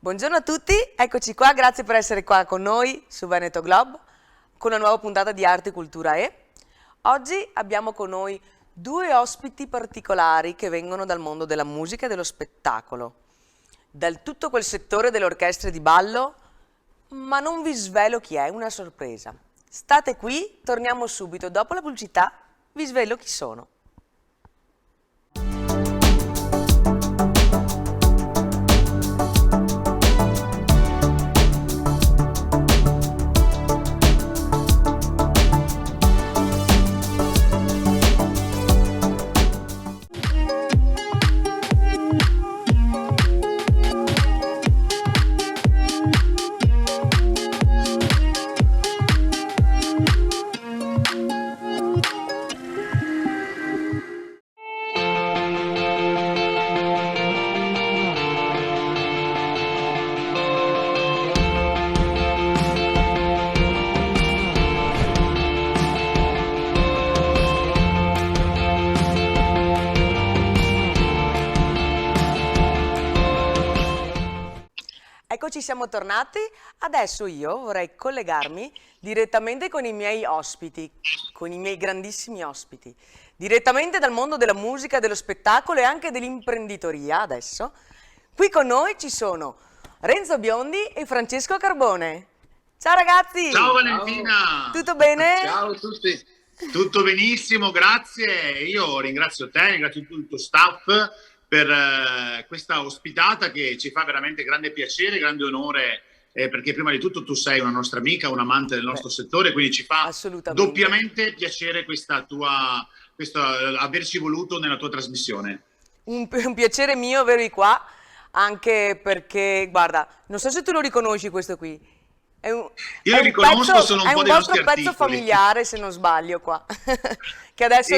Buongiorno a tutti, eccoci qua, grazie per essere qua con noi su Veneto Globe con una nuova puntata di Arte, Cultura e. Oggi abbiamo con noi due ospiti particolari che vengono dal mondo della musica e dello spettacolo, dal tutto quel settore delle orchestre di ballo, ma non vi svelo chi è, una sorpresa. State qui, torniamo subito, dopo la pubblicità vi svelo chi sono. Eccoci, siamo tornati. Adesso io vorrei collegarmi direttamente con i miei ospiti, con i miei grandissimi ospiti, direttamente dal mondo della musica, dello spettacolo e anche dell'imprenditoria adesso. Qui con noi ci sono Renzo Biondi e Francesco Carbone. Ciao ragazzi! Ciao Valentina! Tutto bene? Ciao a tutti! Tutto benissimo, grazie. Io ringrazio te, ringrazio tutto il tuo staff per questa ospitata che ci fa veramente grande piacere, grande onore, perché prima di tutto tu sei una nostra amica, un amante del nostro settore, quindi ci fa doppiamente piacere averci voluto nella tua trasmissione. Un piacere mio avervi qua, anche perché, guarda, non so se tu lo riconosci questo qui. Io lo riconosco, pezzo, sono un po' dei nostri articoli. È un vostro pezzo familiare, se non sbaglio, qua, che adesso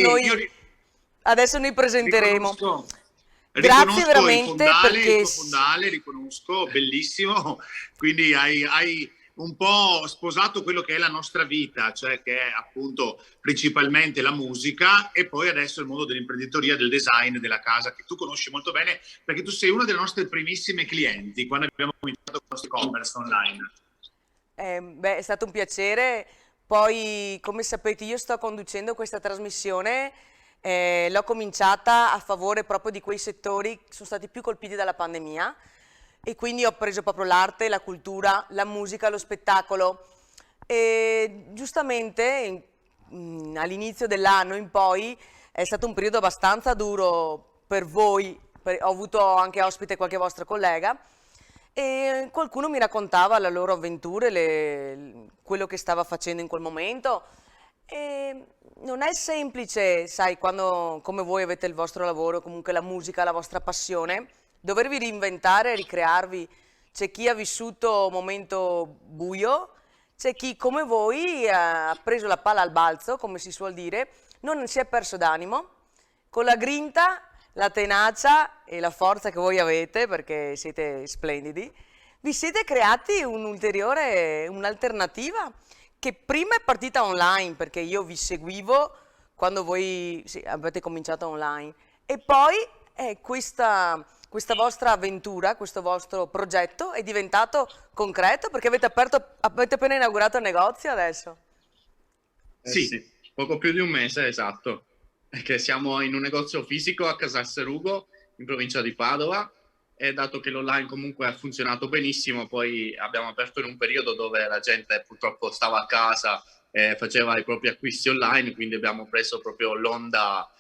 noi presenteremo. Grazie veramente il tuo fondale, riconosco, bellissimo, quindi hai un po' sposato quello che è la nostra vita, cioè che è appunto principalmente la musica e poi adesso il mondo dell'imprenditoria, del design, della casa, che tu conosci molto bene perché tu sei una delle nostre primissime clienti quando abbiamo cominciato con il nostro e-commerce online. È stato un piacere. Poi, come sapete, io sto conducendo questa trasmissione, l'ho cominciata a favore proprio di quei settori che sono stati più colpiti dalla pandemia e quindi ho preso proprio l'arte, la cultura, la musica, lo spettacolo. E giustamente all'inizio dell'anno in poi è stato un periodo abbastanza duro per voi, ho avuto anche ospite qualche vostra collega. E qualcuno mi raccontava le loro avventure, quello che stava facendo in quel momento. E non è semplice, sai, quando come voi avete il vostro lavoro, comunque la musica, la vostra passione, dovervi reinventare, ricrearvi. C'è chi ha vissuto un momento buio, c'è chi come voi ha preso la palla al balzo, come si suol dire, non si è perso d'animo, con la grinta, la tenacia e la forza che voi avete, perché siete splendidi, vi siete creati un'alternativa che prima è partita online, perché io vi seguivo quando voi avete cominciato online, e poi questa vostra avventura, questo vostro progetto è diventato concreto, perché avete appena inaugurato il negozio adesso. Sì, poco più di un mese, esatto. Perché siamo in un negozio fisico a Casal Serugo, in provincia di Padova, e dato che l'online comunque ha funzionato benissimo, poi abbiamo aperto in un periodo dove la gente purtroppo stava a casa e faceva i propri acquisti online, quindi abbiamo preso proprio l'onda,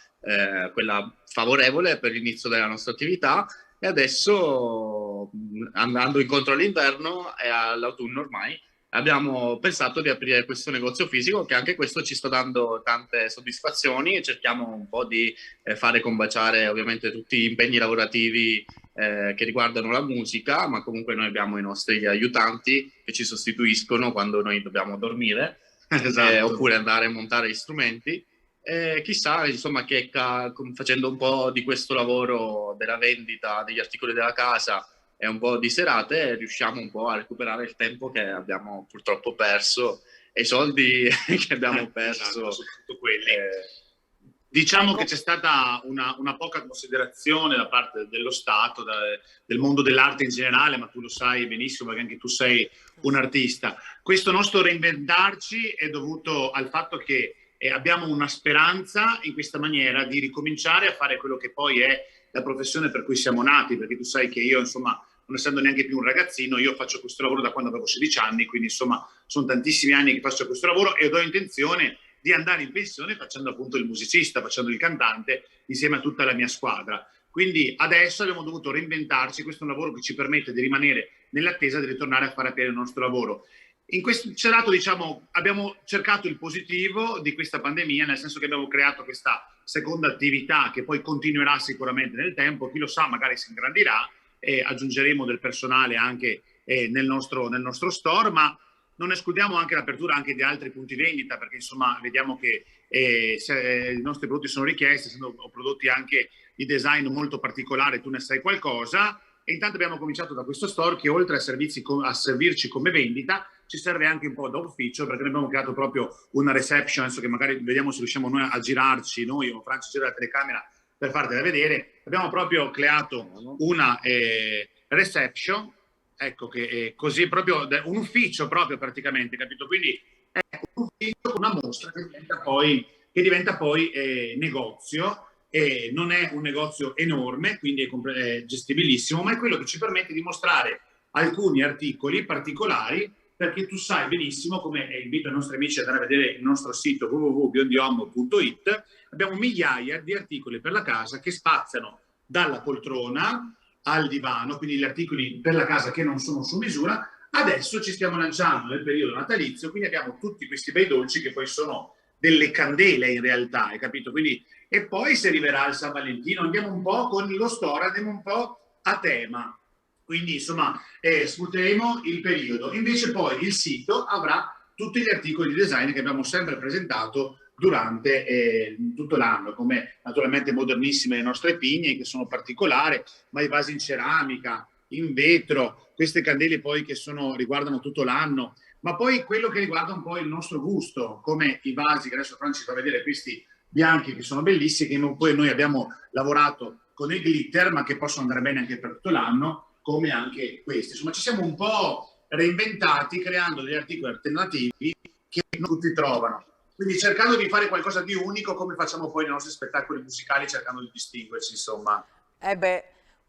quella favorevole per l'inizio della nostra attività, e adesso, andando incontro all'inverno e all'autunno ormai, abbiamo pensato di aprire questo negozio fisico, che anche questo ci sta dando tante soddisfazioni, e cerchiamo un po' di fare combaciare ovviamente tutti gli impegni lavorativi che riguardano la musica, ma comunque noi abbiamo i nostri aiutanti che ci sostituiscono quando noi dobbiamo dormire, oppure andare a montare gli strumenti. Chissà, insomma, che facendo un po' di questo lavoro della vendita degli articoli della casa e un po' di serate, riusciamo un po' a recuperare il tempo che abbiamo purtroppo perso e i soldi che abbiamo perso. Soprattutto quelli. Diciamo Ecco. che c'è stata una poca considerazione da parte dello Stato, del mondo dell'arte in generale, ma tu lo sai benissimo perché anche tu sei un artista. Questo nostro reinventarci è dovuto al fatto che abbiamo una speranza in questa maniera di ricominciare a fare quello che poi è la professione per cui siamo nati, perché tu sai che io, insomma, non essendo neanche più un ragazzino, io faccio questo lavoro da quando avevo 16 anni, quindi insomma sono tantissimi anni che faccio questo lavoro ed ho intenzione di andare in pensione facendo appunto il musicista, facendo il cantante insieme a tutta la mia squadra. Quindi adesso abbiamo dovuto reinventarci, questo è un lavoro che ci permette di rimanere nell'attesa di ritornare a fare bene il nostro lavoro. In questo cerato, diciamo, abbiamo cercato il positivo di questa pandemia, nel senso che abbiamo creato questa seconda attività che poi continuerà sicuramente nel tempo, chi lo sa, magari si ingrandirà e aggiungeremo del personale anche nel nostro store, ma non escludiamo anche l'apertura anche di altri punti vendita, perché insomma vediamo che i nostri prodotti sono richiesti, essendo prodotti anche di design molto particolare, tu ne sai qualcosa, e intanto abbiamo cominciato da questo store che oltre a servirci come vendita, ci serve anche un po' da ufficio, perché noi abbiamo creato proprio una reception, adesso che magari vediamo se riusciamo noi a girarci, noi o Franci gira la telecamera per fartela vedere, abbiamo proprio creato una reception, ecco, che è così proprio un ufficio proprio praticamente, capito? Quindi è un ufficio con una mostra che diventa poi negozio, e non è un negozio enorme, quindi è gestibilissimo, ma è quello che ci permette di mostrare alcuni articoli particolari, perché tu sai benissimo, come invito i nostri amici ad andare a vedere il nostro sito www.biondiommo.it, abbiamo migliaia di articoli per la casa che spaziano dalla poltrona al divano, quindi gli articoli per la casa che non sono su misura. Adesso ci stiamo lanciando nel periodo natalizio, quindi abbiamo tutti questi bei dolci che poi sono delle candele in realtà, hai capito? Quindi, e poi se arriverà il San Valentino andiamo un po' con lo store, andiamo un po' a tema, quindi insomma sfrutteremo il periodo. Invece poi il sito avrà tutti gli articoli di design che abbiamo sempre presentato durante tutto l'anno, come naturalmente modernissime le nostre pigne che sono particolari, ma i vasi in ceramica, in vetro, queste candele poi che riguardano tutto l'anno, ma poi quello che riguarda un po' il nostro gusto, come i vasi che adesso Franci fa vedere, questi bianchi che sono bellissimi, che poi noi abbiamo lavorato con il glitter, ma che possono andare bene anche per tutto l'anno, come anche questi. Insomma, ci siamo un po' reinventati creando degli articoli alternativi che non tutti trovano. Quindi cercando di fare qualcosa di unico, come facciamo poi nei nostri spettacoli musicali, cercando di distinguerci, insomma.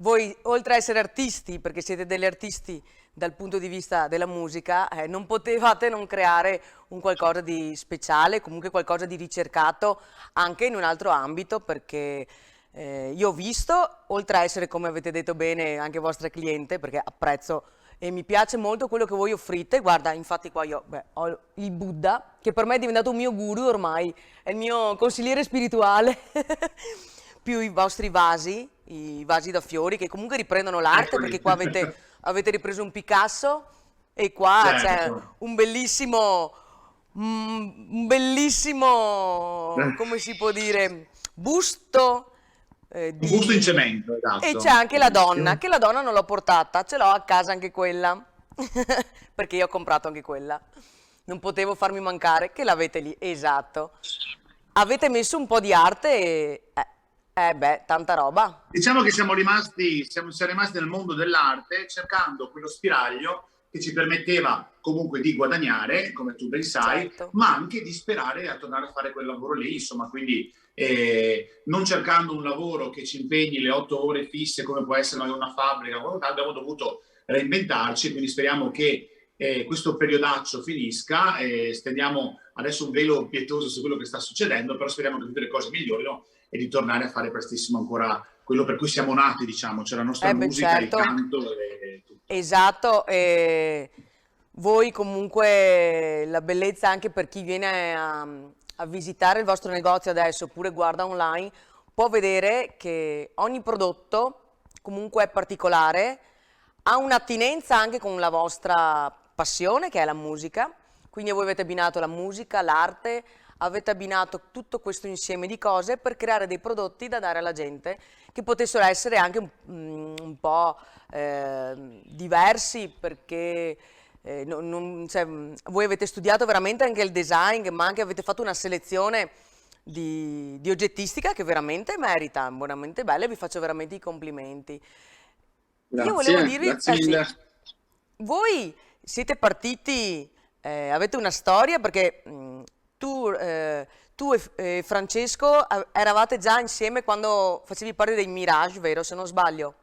Voi oltre a essere artisti, perché siete degli artisti dal punto di vista della musica, non potevate non creare un qualcosa di speciale, comunque qualcosa di ricercato anche in un altro ambito, perché io ho visto, oltre a essere, come avete detto bene, anche vostra cliente, perché apprezzo e mi piace molto quello che voi offrite. Guarda, infatti qua io ho il Buddha, che per me è diventato un mio guru ormai, è il mio consigliere spirituale, più i vostri vasi, i vasi da fiori, che comunque riprendono l'arte, perché qua avete ripreso un Picasso e qua c'è un bellissimo, come si può dire, busto. Un busto in cemento, esatto. E c'è anche la donna, che la donna non l'ho portata, ce l'ho a casa anche quella, perché io ho comprato anche quella, non potevo farmi mancare, che l'avete lì, esatto. Avete messo un po' di arte e tanta roba. Diciamo che siamo rimasti nel mondo dell'arte cercando quello spiraglio che ci permetteva comunque di guadagnare, come tu ben sai, certo, ma anche di sperare a tornare a fare quel lavoro lì, insomma, quindi non cercando un lavoro che ci impegni le 8 ore fisse come può essere una fabbrica, abbiamo dovuto reinventarci, quindi speriamo che questo periodaccio finisca, stendiamo adesso un velo pietoso su quello che sta succedendo, però speriamo che tutte le cose migliorino e di tornare a fare prestissimo ancora quello per cui siamo nati, diciamo, cioè la nostra musica, certo, il canto e tutto. Esatto, e voi comunque la bellezza anche per chi viene a visitare il vostro negozio adesso oppure guarda online, può vedere che ogni prodotto comunque è particolare, ha un'attinenza anche con la vostra passione che è la musica, quindi voi avete abbinato la musica, l'arte, avete abbinato tutto questo insieme di cose per creare dei prodotti da dare alla gente che potessero essere anche un po' diversi, perché voi avete studiato veramente anche il design, ma anche avete fatto una selezione di oggettistica che veramente merita, veramente bella, e vi faccio veramente i complimenti. Io volevo dirvi, grazie sì, mille. voi siete partiti, avete una storia perché tu e Francesco eravate già insieme quando facevi parte dei Mirage, vero? Se non sbaglio.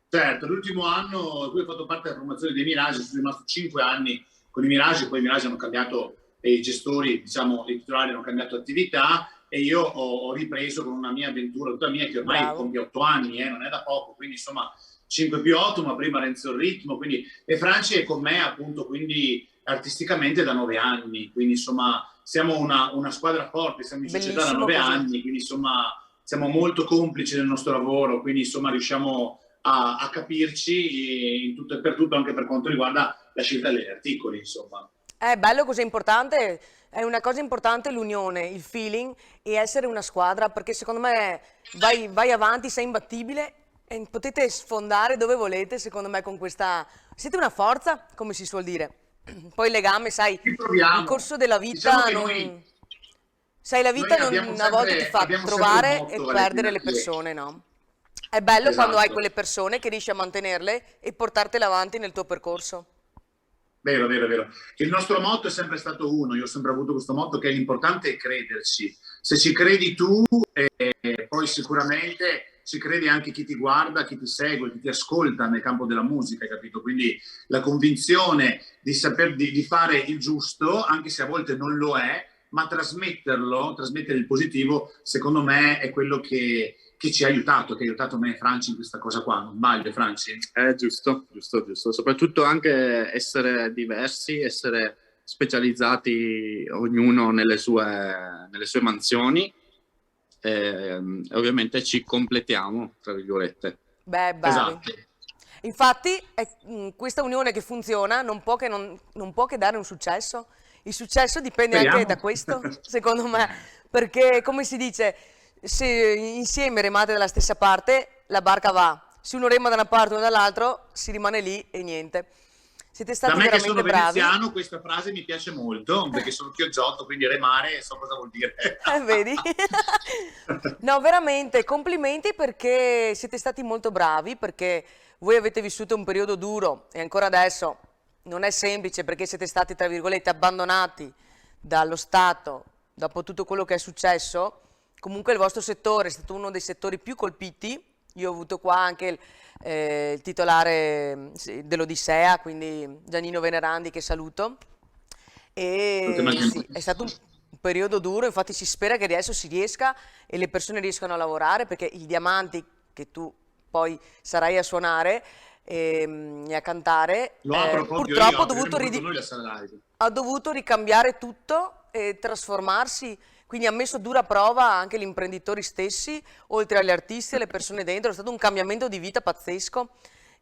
Certo, l'ultimo anno qui ho fatto parte della formazione dei Mirage, sono rimasto 5 anni con i Mirage, poi i Mirage hanno cambiato, i gestori, diciamo, i titolari hanno cambiato attività e io ho ripreso con una mia avventura, tutta mia, che ormai Bravo. compie 8 anni, non è da poco, quindi insomma 5 più 8, ma prima Renzo il ritmo, quindi, e Franci è con me appunto, quindi artisticamente da 9 anni, quindi insomma siamo una squadra forte, siamo in società da Bellissimo 9 così. anni, quindi insomma siamo molto complici nel nostro lavoro, quindi insomma riusciamo a capirci in tutto e per tutto, anche per quanto riguarda la scelta degli articoli, insomma. È bello, così importante, è una cosa importante l'unione, il feeling e essere una squadra, perché secondo me vai avanti, sei imbattibile e potete sfondare dove volete, secondo me con questa... Siete una forza, come si suol dire. Poi il legame, sai, Ci il proviamo. corso della Diciamo vita che non... Sai, la vita a volte ti fa abbiamo sempre un trovare e motto alle perdere le dinastie. persone, no? È bello quando hai Esatto. quelle persone che riesci a mantenerle e portartele avanti nel tuo percorso. Vero, vero, vero. Il nostro motto è sempre stato uno, io ho sempre avuto questo motto, che l'importante è crederci. Se ci credi tu, poi sicuramente ci crede anche chi ti guarda, chi ti segue, chi ti ascolta nel campo della musica, hai capito? Quindi la convinzione di saper di fare il giusto, anche se a volte non lo è, ma trasmetterlo, trasmettere il positivo, secondo me è quello che ci ha aiutato me e Franci in questa cosa qua, non sbaglio Franci? Giusto, giusto, giusto. Soprattutto anche essere diversi, essere specializzati ognuno nelle sue mansioni e ovviamente ci completiamo, tra virgolette. Beh, bravi. Esatto. Infatti, questa unione che funziona non può che dare un successo. Il successo dipende anche Speriamo. da questo, secondo me, perché come si dice, se insieme remate dalla stessa parte, la barca va. Se uno rema da una parte o dall'altra, si rimane lì e niente. Siete Da stati me che sono veramente bravi. veneziano questa frase mi piace molto, perché sono chioggiotto, quindi remare so cosa vuol dire. Vedi? No, veramente, complimenti perché siete stati molto bravi, perché voi avete vissuto un periodo duro e ancora adesso non è semplice perché siete stati, tra virgolette, abbandonati dallo Stato dopo tutto quello che è successo. Comunque il vostro settore è stato uno dei settori più colpiti. Io ho avuto qua anche il titolare dell'Odissea, quindi Giannino Venerandi, che saluto. E sì, è stato un periodo duro, infatti si spera che adesso si riesca e le persone riescano a lavorare, perché i diamanti che tu poi sarai a suonare e a cantare, Lo apro proprio purtroppo io, apriremo noi la sala live. ha dovuto ricambiare tutto e trasformarsi, quindi ha messo a dura prova anche gli imprenditori stessi, oltre agli artisti e alle persone dentro. È stato un cambiamento di vita pazzesco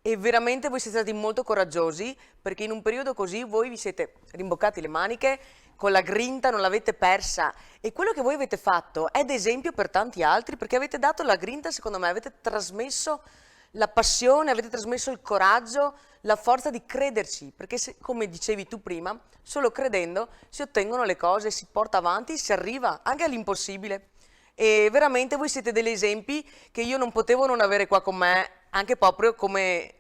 e veramente voi siete stati molto coraggiosi, perché in un periodo così voi vi siete rimboccati le maniche con la grinta, non l'avete persa, e quello che voi avete fatto è d'esempio per tanti altri, perché avete dato la grinta, secondo me, avete trasmesso la passione, avete trasmesso il coraggio, la forza di crederci, perché come dicevi tu prima, solo credendo si ottengono le cose, si porta avanti, si arriva anche all'impossibile. E veramente voi siete degli esempi che io non potevo non avere qua con me, anche proprio come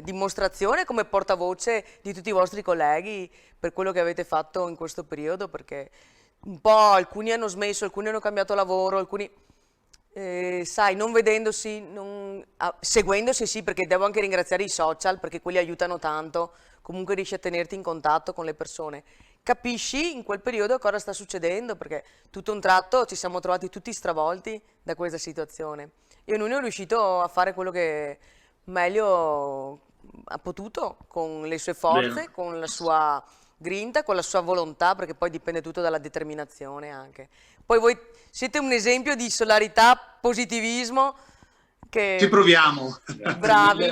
dimostrazione, come portavoce di tutti i vostri colleghi per quello che avete fatto in questo periodo, perché un po' alcuni hanno smesso, alcuni hanno cambiato lavoro, alcuni... sai, non vedendosi, seguendosi sì, perché devo anche ringraziare i social, perché quelli aiutano tanto, comunque riesci a tenerti in contatto con le persone. Capisci in quel periodo cosa sta succedendo, perché tutto un tratto ci siamo trovati tutti stravolti da questa situazione. E ognuno è riuscito a fare quello che meglio ha potuto, con le sue forze, Bene. con la sua grinta, con la sua volontà, perché poi dipende tutto dalla determinazione anche. Poi voi siete un esempio di solarità, positivismo, che... Ci proviamo. Bravi.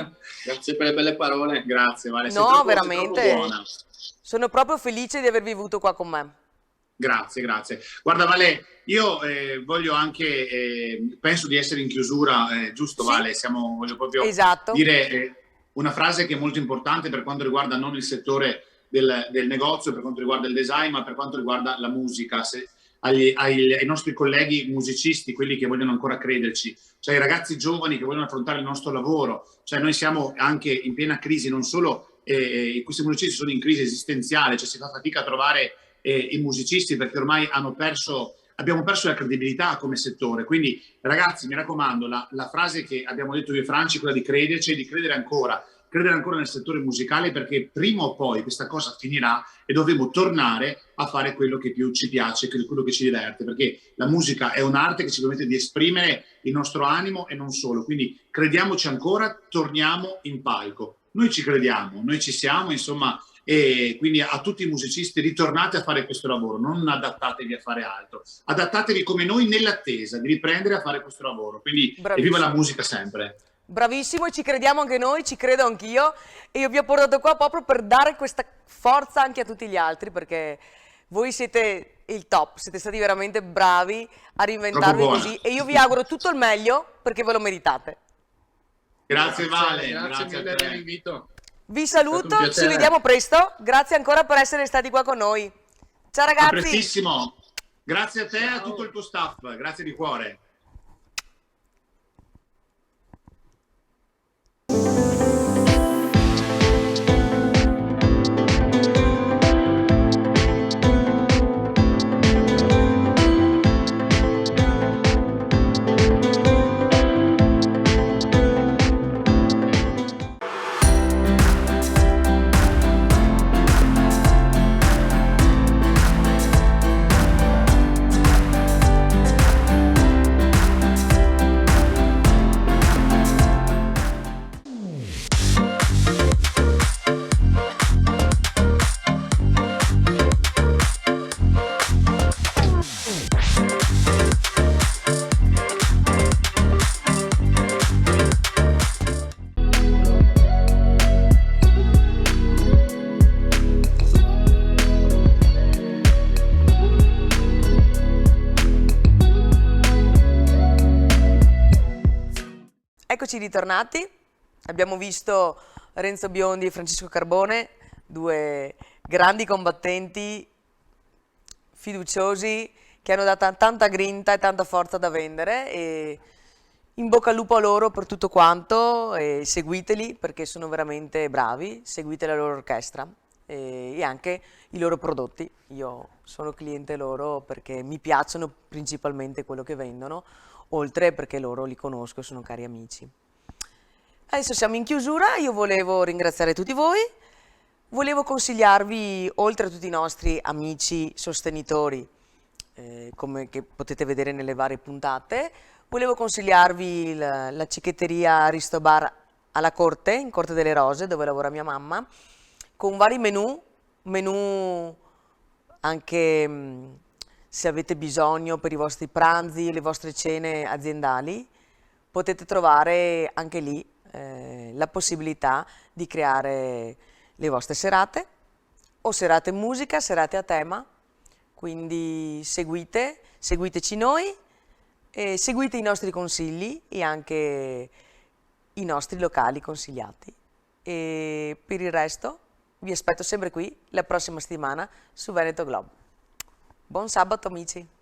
Grazie per le belle parole. Grazie, Vale. No, Sei veramente. troppo buona. Sono proprio felice di avervi avuto qua con me. Grazie, grazie. Guarda Vale, io voglio anche, penso di essere in chiusura, giusto Sì. Vale? Voglio proprio Esatto. dire una frase che è molto importante per quanto riguarda non il settore del negozio, per quanto riguarda il design, ma per quanto riguarda la musica. ai nostri colleghi musicisti, quelli che vogliono ancora crederci, cioè ai ragazzi giovani che vogliono affrontare il nostro lavoro. Cioè noi siamo anche in piena crisi, non solo questi musicisti sono in crisi esistenziale, cioè si fa fatica a trovare i musicisti perché ormai abbiamo perso la credibilità come settore. Quindi ragazzi, mi raccomando, la frase che abbiamo detto io e Franci, quella di crederci e di credere ancora nel settore musicale, perché prima o poi questa cosa finirà e dovremo tornare a fare quello che più ci piace, quello che ci diverte, perché la musica è un'arte che ci permette di esprimere il nostro animo e non solo. Quindi crediamoci ancora, torniamo in palco. Noi ci crediamo, noi ci siamo, insomma, e quindi a tutti i musicisti: ritornate a fare questo lavoro, non adattatevi a fare altro, adattatevi come noi nell'attesa di riprendere a fare questo lavoro. Quindi evviva la musica sempre. Bravissimo, e ci crediamo anche noi, ci credo anch'io, e io vi ho portato qua proprio per dare questa forza anche a tutti gli altri, perché voi siete il top, siete stati veramente bravi a reinventarvi così, e io vi auguro tutto il meglio perché ve lo meritate. Grazie Vale, grazie mille per l'invito. Vi saluto, ci vediamo presto, grazie ancora per essere stati qua con noi. Ciao ragazzi. A prestissimo, grazie a te e a tutto il tuo staff, grazie di cuore. Eccoci ritornati, abbiamo visto Renzo Biondi e Francesco Carbone, due grandi combattenti, fiduciosi, che hanno dato tanta grinta e tanta forza da vendere, e in bocca al lupo a loro per tutto quanto, e seguiteli perché sono veramente bravi, seguite la loro orchestra e anche i loro prodotti. Io sono cliente loro perché mi piacciono principalmente quello che vendono, oltre perché loro li conosco e sono cari amici. Adesso siamo in chiusura, io volevo ringraziare tutti voi, volevo consigliarvi, oltre a tutti i nostri amici sostenitori, come che potete vedere nelle varie puntate, volevo consigliarvi la cicchetteria Aristobar alla Corte, in Corte delle Rose, dove lavora mia mamma, con vari menù anche se avete bisogno per i vostri pranzi, le vostre cene aziendali, potete trovare anche lì la possibilità di creare le vostre serate, o serate musica, serate a tema. Quindi seguiteci noi, e seguite i nostri consigli e anche i nostri locali consigliati. E per il resto vi aspetto sempre qui la prossima settimana su Veneto Globe. Buon sabato amici!